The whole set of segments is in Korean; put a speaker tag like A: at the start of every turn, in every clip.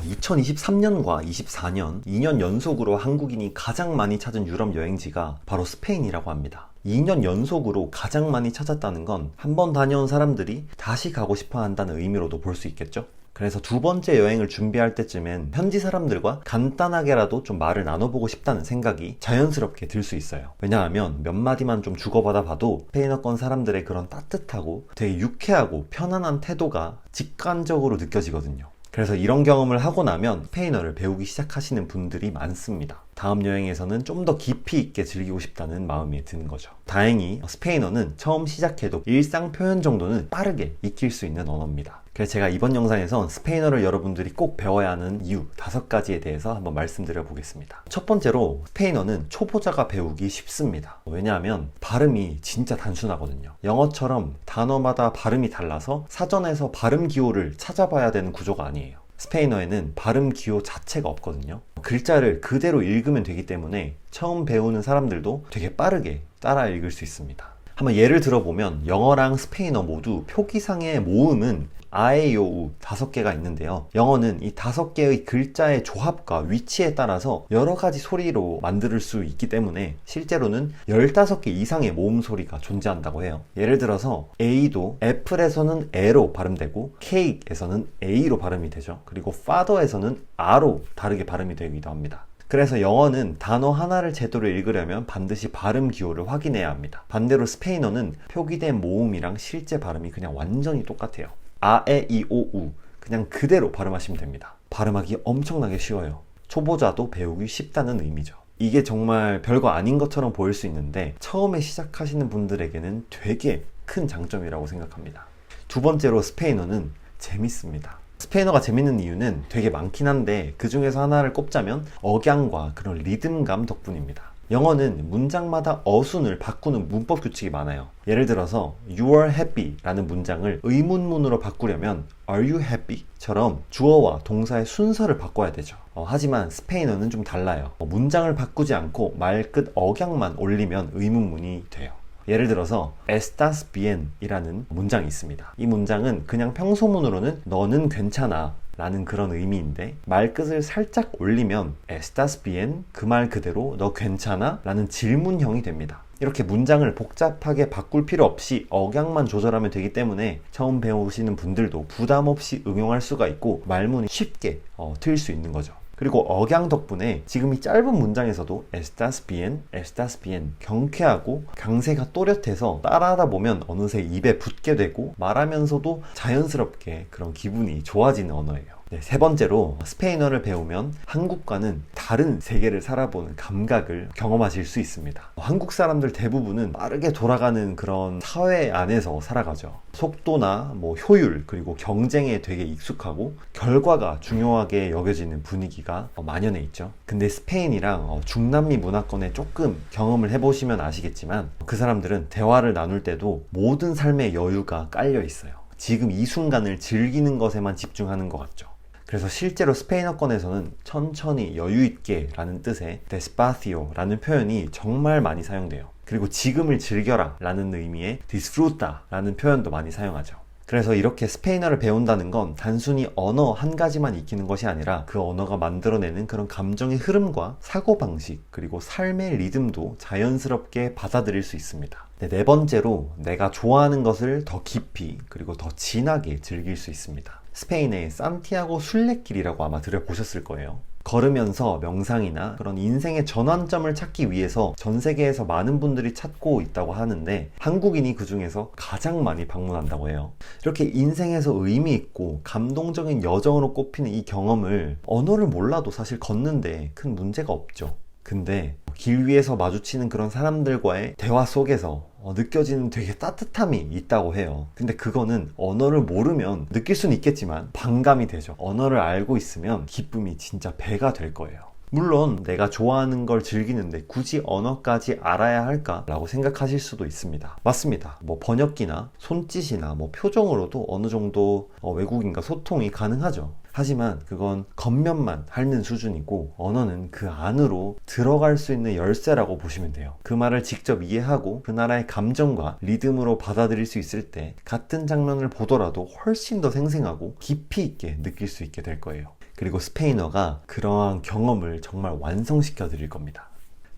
A: 2023년과 24년 2년 연속으로 한국인이 가장 많이 찾은 유럽 여행지가 바로 스페인이라고 합니다. 2년 연속으로 가장 많이 찾았다는 건 한 번 다녀온 사람들이 다시 가고 싶어 한다는 의미로도 볼 수 있겠죠? 그래서 두 번째 여행을 준비할 때쯤엔 현지 사람들과 간단하게라도 좀 말을 나눠보고 싶다는 생각이 자연스럽게 들 수 있어요. 왜냐하면 몇 마디만 좀 주고받아 봐도 스페인어권 사람들의 그런 따뜻하고 되게 유쾌하고 편안한 태도가 직관적으로 느껴지거든요. 그래서 이런 경험을 하고 나면 스페인어를 배우기 시작하시는 분들이 많습니다. 다음 여행에서는 좀 더 깊이 있게 즐기고 싶다는 마음이 드는 거죠. 다행히 스페인어는 처음 시작해도 일상 표현 정도는 빠르게 익힐 수 있는 언어입니다. 그래서 제가 이번 영상에선 스페인어를 여러분들이 꼭 배워야 하는 이유 5가지에 대해서 한번 말씀드려 보겠습니다. 첫 번째로 스페인어는 초보자가 배우기 쉽습니다. 왜냐하면 발음이 진짜 단순하거든요. 영어처럼 단어마다 발음이 달라서 사전에서 발음 기호를 찾아봐야 되는 구조가 아니에요. 스페인어에는 발음 기호 자체가 없거든요. 글자를 그대로 읽으면 되기 때문에 처음 배우는 사람들도 되게 빠르게 따라 읽을 수 있습니다. 한번 예를 들어보면 영어랑 스페인어 모두 표기상의 모음은 아에요우 5개가 있는데요. 영어는 이 5개의 글자의 조합과 위치에 따라서 여러 가지 소리로 만들 수 있기 때문에 실제로는 15개 이상의 모음 소리가 존재한다고 해요. 예를 들어서 A도 애플에서는 E로 발음되고 케이크에서는 A로 발음이 되죠. 그리고 father에서는 R로 다르게 발음이 되기도 합니다. 그래서 영어는 단어 하나를 제대로 읽으려면 반드시 발음 기호를 확인해야 합니다. 반대로 스페인어는 표기된 모음이랑 실제 발음이 그냥 완전히 똑같아요. 아, 에, 이, 오, 우 그냥 그대로 발음하시면 됩니다. 발음하기 엄청나게 쉬워요. 초보자도 배우기 쉽다는 의미죠. 이게 정말 별거 아닌 것처럼 보일 수 있는데 처음에 시작하시는 분들에게는 되게 큰 장점이라고 생각합니다. 두 번째로 스페인어는 재밌습니다. 스페인어가 재밌는 이유는 되게 많긴 한데 그 중에서 하나를 꼽자면 억양과 그런 리듬감 덕분입니다. 영어는 문장마다 어순을 바꾸는 문법 규칙이 많아요. 예를 들어서 You are happy 라는 문장을 의문문으로 바꾸려면 Are you happy? 처럼 주어와 동사의 순서를 바꿔야 되죠. 하지만 스페인어는 좀 달라요. 문장을 바꾸지 않고 말끝 억양만 올리면 의문문이 돼요. 예를 들어서 Estás bien 이라는 문장이 있습니다. 이 문장은 그냥 평소문으로는 너는 괜찮아 라는 그런 의미인데 말끝을 살짝 올리면 Estás bien 그 말 그대로 너 괜찮아? 라는 질문형이 됩니다. 이렇게 문장을 복잡하게 바꿀 필요 없이 억양만 조절하면 되기 때문에 처음 배우시는 분들도 부담 없이 응용할 수가 있고 말문이 쉽게 트일 수 있는 거죠. 그리고 억양 덕분에 지금 이 짧은 문장에서도 Estás bien, Estás bien 경쾌하고 강세가 또렷해서 따라하다 보면 어느새 입에 붙게 되고 말하면서도 자연스럽게 그런 기분이 좋아지는 언어예요. 세 번째로 스페인어를 배우면 한국과는 다른 세계를 살아보는 감각을 경험하실 수 있습니다. 한국 사람들 대부분은 빠르게 돌아가는 그런 사회 안에서 살아가죠. 속도나 효율 그리고 경쟁에 되게 익숙하고 결과가 중요하게 여겨지는 분위기가 만연해 있죠. 근데 스페인이랑 중남미 문화권에 조금 경험을 해보시면 아시겠지만 그 사람들은 대화를 나눌 때도 모든 삶의 여유가 깔려 있어요. 지금 이 순간을 즐기는 것에만 집중하는 것 같죠. 그래서 실제로 스페인어권에서는 천천히 여유있게 라는 뜻의 despacio 라는 표현이 정말 많이 사용돼요. 그리고 지금을 즐겨라 라는 의미의 disfruta 라는 표현도 많이 사용하죠. 그래서 이렇게 스페인어를 배운다는 건 단순히 언어 한 가지만 익히는 것이 아니라 그 언어가 만들어내는 그런 감정의 흐름과 사고방식 그리고 삶의 리듬도 자연스럽게 받아들일 수 있습니다. 네 번째로 내가 좋아하는 것을 더 깊이 그리고 더 진하게 즐길 수 있습니다. 스페인의 산티아고 순례길이라고 아마 들어보셨을 거예요. 걸으면서 명상이나 그런 인생의 전환점을 찾기 위해서 전 세계에서 많은 분들이 찾고 있다고 하는데 한국인이 그 중에서 가장 많이 방문한다고 해요. 이렇게 인생에서 의미 있고 감동적인 여정으로 꼽히는 이 경험을 언어를 몰라도 사실 걷는데 큰 문제가 없죠. 근데 길 위에서 마주치는 그런 사람들과의 대화 속에서 느껴지는 되게 따뜻함이 있다고 해요. 근데 그거는 언어를 모르면 느낄 수는 있겠지만 반감이 되죠. 언어를 알고 있으면 기쁨이 진짜 배가 될 거예요. 물론 내가 좋아하는 걸 즐기는데 굳이 언어까지 알아야 할까? 라고 생각하실 수도 있습니다. 맞습니다. 번역기나 손짓이나 표정으로도 어느 정도 외국인과 소통이 가능하죠. 하지만 그건 겉면만 핥는 수준이고 언어는 그 안으로 들어갈 수 있는 열쇠라고 보시면 돼요. 그 말을 직접 이해하고 그 나라의 감정과 리듬으로 받아들일 수 있을 때 같은 장면을 보더라도 훨씬 더 생생하고 깊이 있게 느낄 수 있게 될 거예요. 그리고 스페인어가 그러한 경험을 정말 완성시켜 드릴 겁니다.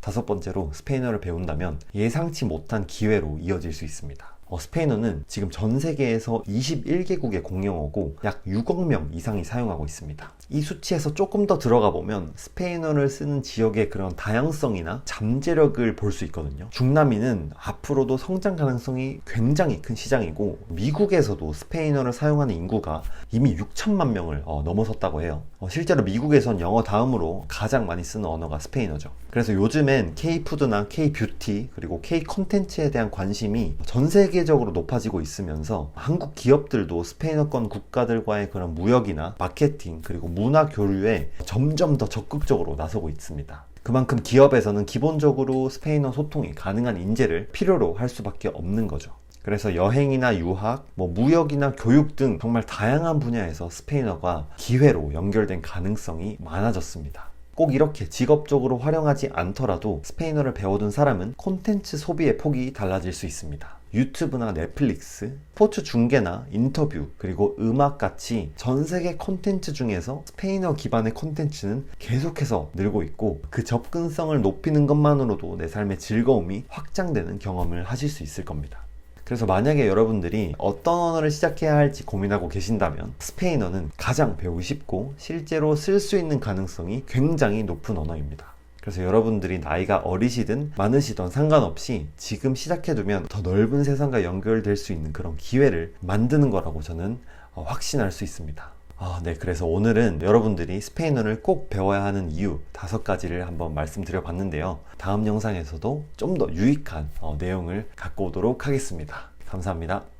A: 다섯 번째로 스페인어를 배운다면 예상치 못한 기회로 이어질 수 있습니다. 스페인어는 지금 전 세계에서 21개국의 공용어고 약 6억 명 이상이 사용하고 있습니다. 이 수치에서 조금 더 들어가 보면 스페인어를 쓰는 지역의 그런 다양성이나 잠재력을 볼 수 있거든요. 중남미는 앞으로도 성장 가능성이 굉장히 큰 시장이고 미국에서도 스페인어를 사용하는 인구가 이미 6천만 명을 넘어섰다고 해요. 실제로 미국에선 영어 다음으로 가장 많이 쓰는 언어가 스페인어죠. 그래서 요즘엔 K-푸드나 K-뷰티 그리고 K-콘텐츠에 대한 관심이 전 세계적으로 높아지고 있으면서 한국 기업들도 스페인어권 국가들과의 그런 무역이나 마케팅 그리고 문화 교류에 점점 더 적극적으로 나서고 있습니다. 그만큼 기업에서는 기본적으로 스페인어 소통이 가능한 인재를 필요로 할 수밖에 없는 거죠. 그래서 여행이나 유학, 무역이나 교육 등 정말 다양한 분야에서 스페인어가 기회로 연결된 가능성이 많아졌습니다. 꼭 이렇게 직업적으로 활용하지 않더라도 스페인어를 배워둔 사람은 콘텐츠 소비의 폭이 달라질 수 있습니다. 유튜브나 넷플릭스, 스포츠 중계나 인터뷰, 그리고 음악같이 전 세계 콘텐츠 중에서 스페인어 기반의 콘텐츠는 계속해서 늘고 있고 그 접근성을 높이는 것만으로도 내 삶의 즐거움이 확장되는 경험을 하실 수 있을 겁니다. 그래서 만약에 여러분들이 어떤 언어를 시작해야 할지 고민하고 계신다면 스페인어는 가장 배우기 쉽고 실제로 쓸 수 있는 가능성이 굉장히 높은 언어입니다. 그래서 여러분들이 나이가 어리시든 많으시든 상관없이 지금 시작해두면 더 넓은 세상과 연결될 수 있는 그런 기회를 만드는 거라고 저는 확신할 수 있습니다. 네, 그래서 오늘은 여러분들이 스페인어를 꼭 배워야 하는 이유 5가지를 한번 말씀드려 봤는데요. 다음 영상에서도 좀 더 유익한 내용을 갖고 오도록 하겠습니다. 감사합니다.